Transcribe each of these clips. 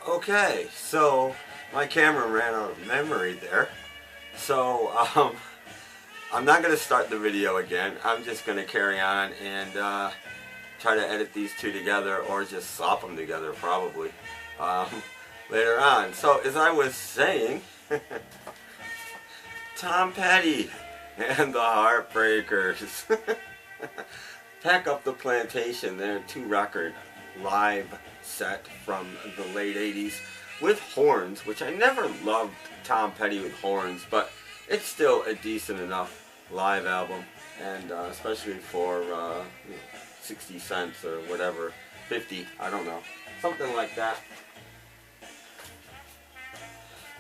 Okay, so my camera ran out of memory there. So I'm not going to start the video again. I'm just going to carry on and try to edit these two together, or just slop them together probably um, later on. So as I was saying, Tom Petty and the Heartbreakers. Pack Up the Plantation, their 2-record live set from the late 80s with horns, which I never loved Tom Petty with horns, but it's still a decent enough live album, and especially for 60 cents or whatever, 50, I don't know, something like that.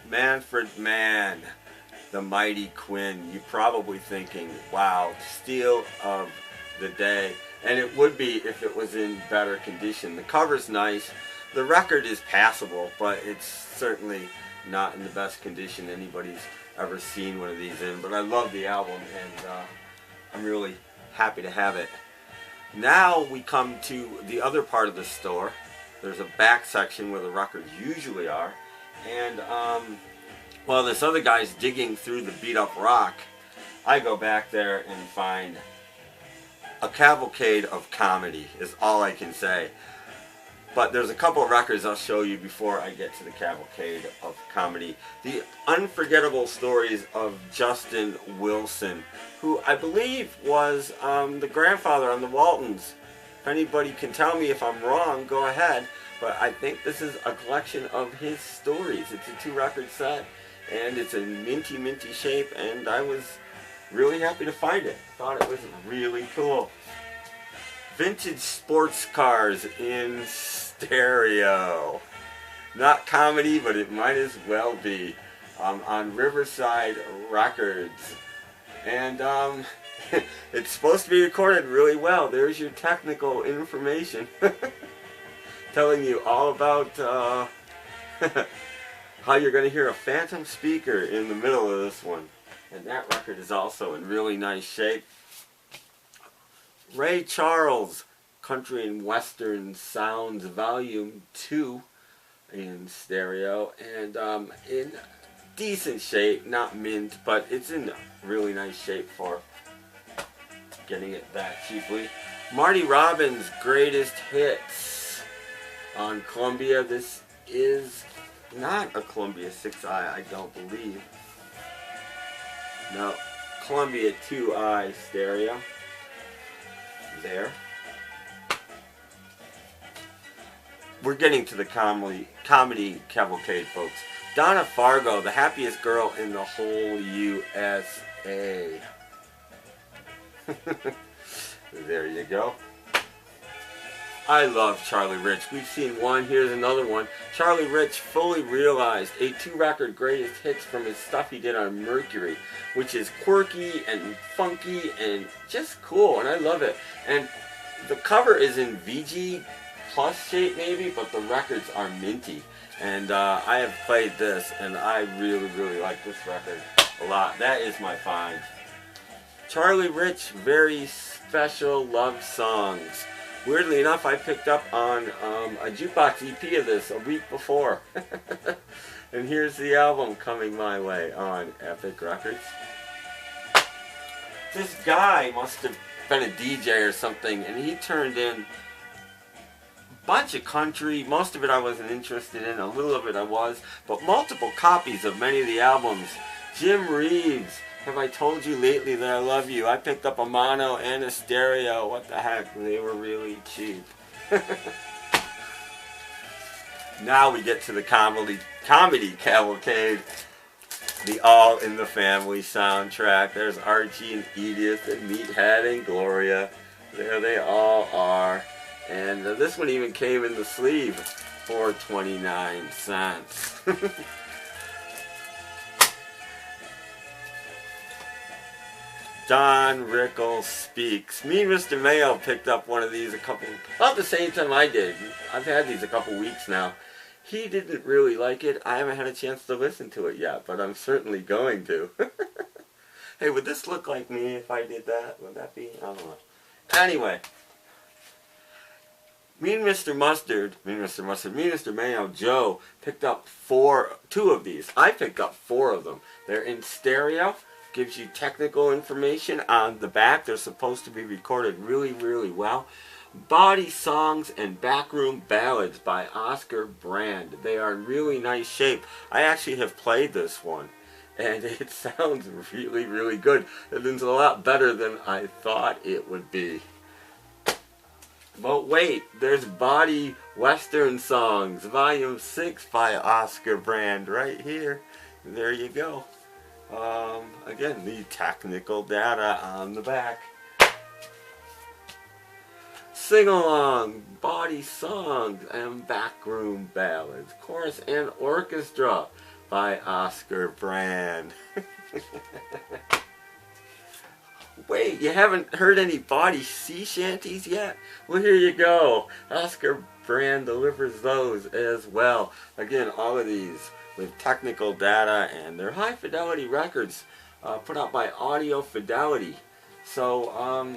Manfred Mann, the Mighty Quinn. You're probably thinking, wow, steal of the day. And it would be if it was in better condition. The cover's nice. The record is passable, but it's certainly not in the best condition anybody's ever seen one of these in. But I love the album, and I'm really happy to have it. Now we come to the other part of the store. There's a back section where the records usually are. And while this other guy's digging through the beat-up rock, I go back there and find a cavalcade of comedy, is all I can say. But there's a couple of records I'll show you before I get to the cavalcade of comedy. The Unforgettable Stories of Justin Wilson, who I believe was the grandfather on the Waltons. If anybody can tell me if I'm wrong, go ahead. But I think this is a collection of his stories. It's a 2-record set, and it's in minty shape, and I was really happy to find it. Thought it was really cool. Vintage sports cars in stereo. Not comedy, but it might as well be. On Riverside Records. And it's supposed to be recorded really well. There's your technical information. Telling you all about how you're going to hear a phantom speaker in the middle of this one. And that record is also in really nice shape. Ray Charles, Country and Western Sounds, Volume 2 in stereo. And in decent shape, not mint, but it's in really nice shape for getting it that cheaply. Marty Robbins' Greatest Hits on Columbia. This is not a Columbia 6i, I don't believe. No, Columbia 2i stereo. There. We're getting to the comedy cavalcade, folks. Donna Fargo, the happiest girl in the whole USA. There you go. I love Charlie Rich. We've seen one, here's another one. Charlie Rich fully realized a 2-record greatest hits from his stuff he did on Mercury, which is quirky and funky and just cool, and I love it. And the cover is in VG Plus shape maybe, but the records are minty. And I have played this, and I really like this record a lot. That is my find. Charlie Rich, Very Special Love Songs. Weirdly enough, I picked up on a jukebox EP of this a week before. And here's the album coming my way on Epic Records. This guy must have been a DJ or something, and he turned in a bunch of country. Most of it I wasn't interested in, a little of it I was, but multiple copies of many of the albums. Jim Reeves, Have I Told You Lately That I Love You? I picked up a mono and a stereo. What the heck? They were really cheap. Now we get to the comedy cavalcade. The All in the Family soundtrack. There's Archie and Edith and Meathead and Gloria. There they all are. And this one even came in the sleeve for 29 cents. Don Rickles Speaks. Me and Mr. Mayo picked up one of these about the same time I did. I've had these a couple weeks now. He didn't really like it. I haven't had a chance to listen to it yet, but I'm certainly going to. Hey, would this look like me if I did that? Would that be? I don't know. Anyway, Me and Mr. Mayo Joe picked up two of these. I picked up 4 of them. They're in stereo. Gives you technical information on the back. They're supposed to be recorded really, really well. Body Songs and Backroom Ballads by Oscar Brand. They are in really nice shape. I actually have played this one, and it sounds really, really good. It's a lot better than I thought it would be. But wait, there's Body Western Songs, Volume 6 by Oscar Brand right here. There you go. Again, the technical data on the back. Sing Along, Body Songs and Backroom Ballads, Chorus and Orchestra by Oscar Brand. Wait, you haven't heard any Body Sea Shanties yet? Well, here you go. Oscar Brand delivers those as well. Again, all of these with technical data, and they're high fidelity records put out by Audio Fidelity. So,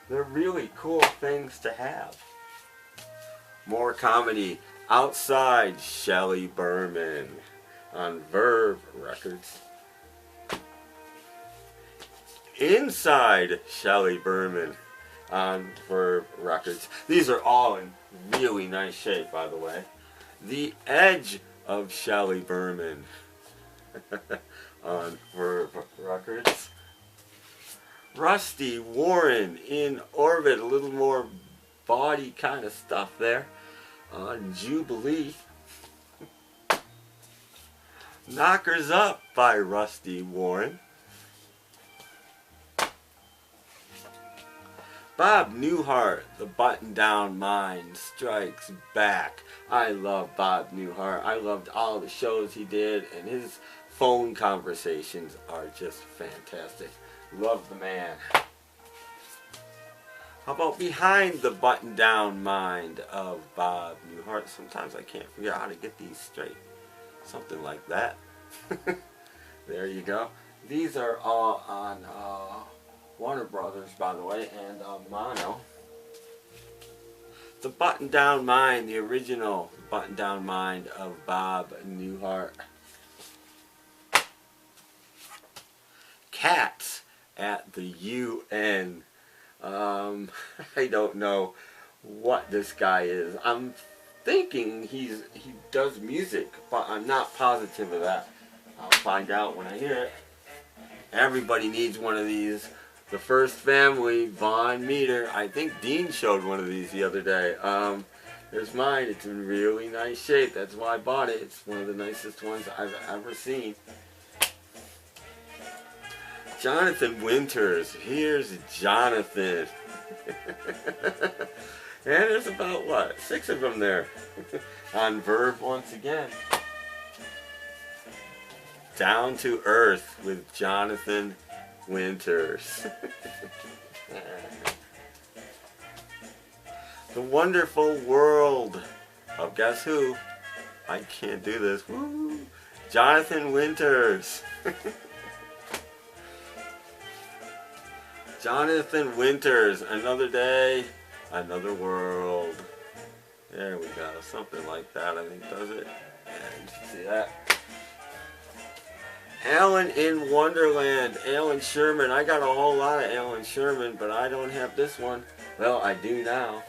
they're really cool things to have. More comedy. Outside, Shelley Berman on Verve Records. Inside, Shelley Berman on Verve Records. These are all in really nice shape, by the way. The Edge of Shelley Berman on Verve Records. Rusty Warren in Orbit, a little more body kind of stuff there on Jubilee. Knockers Up by Rusty Warren. Bob Newhart, The Button Down Mind Strikes Back. I love Bob Newhart. I loved all the shows he did, and his phone conversations are just fantastic. Love the man. How about Behind the Button Down Mind of Bob Newhart? Sometimes I can't figure out how to get these straight. Something like that. There you go. These are all on Warner Brothers, by the way, and mono. The Button Down Mind, the original Button Down Mind of Bob Newhart. Cats at the UN. I don't know what this guy is. I'm thinking he does music, but I'm not positive of that. I'll find out when I hear it. Everybody needs one of these. The First Family, Von Meter. I think Dean showed one of these the other day. There's mine. It's in really nice shape. That's why I bought it. It's one of the nicest ones I've ever seen. Jonathan Winters. Here's Jonathan. And there's about, what, 6 of them there. On Verve once again. Down to Earth with Jonathan Winters. The Wonderful World of guess who? I can't do this. Woo! Jonathan Winters. Jonathan Winters. Another day, another world. There we go. Something like that, I think, does it. And see that? Alan in Wonderland, Alan Sherman. I got a whole lot of Alan Sherman, but I don't have this one. Well, I do now.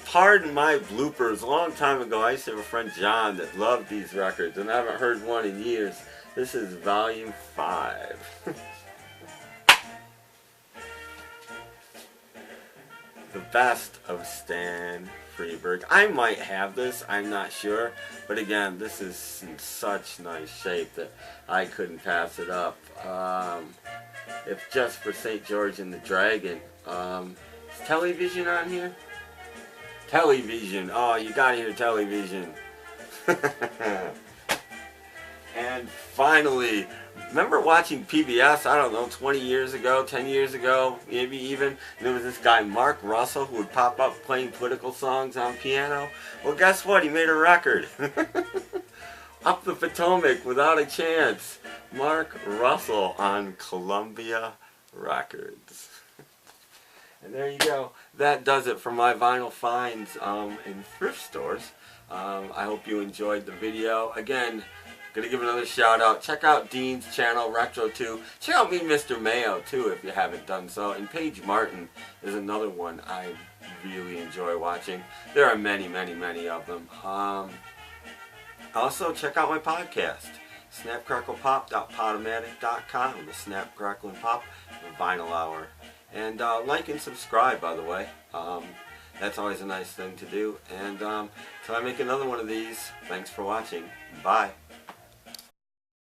Pardon my bloopers. A long time ago, I used to have a friend, John, that loved these records, and I haven't heard one in years. This is Volume 5. The Best of Stan Freberg. I might have this, I'm not sure, but again, this is in such nice shape that I couldn't pass it up. If just for St. George and the Dragon. Is Television on here? Television. Oh, you gotta hear Television. And finally, remember watching PBS, I don't know, 20 years ago, 10 years ago, maybe even, and there was this guy, Mark Russell, who would pop up playing political songs on piano. Well, guess what? He made a record. Up the Potomac, Without a Chance. Mark Russell on Columbia Records. And there you go. That does it for my vinyl finds in thrift stores. I hope you enjoyed the video. Again, gonna give another shout out. Check out Dean's channel, Retro2. Check out me, Mr. Mayo, too, if you haven't done so. And Paige Martin is another one I really enjoy watching. There are many, many, many of them. Also, check out my podcast, snapcracklepop.podomatic.com, the Snap, Crackle, and Pop Vinyl Hour. And like and subscribe, by the way. That's always a nice thing to do. And till I make another one of these, thanks for watching. Bye.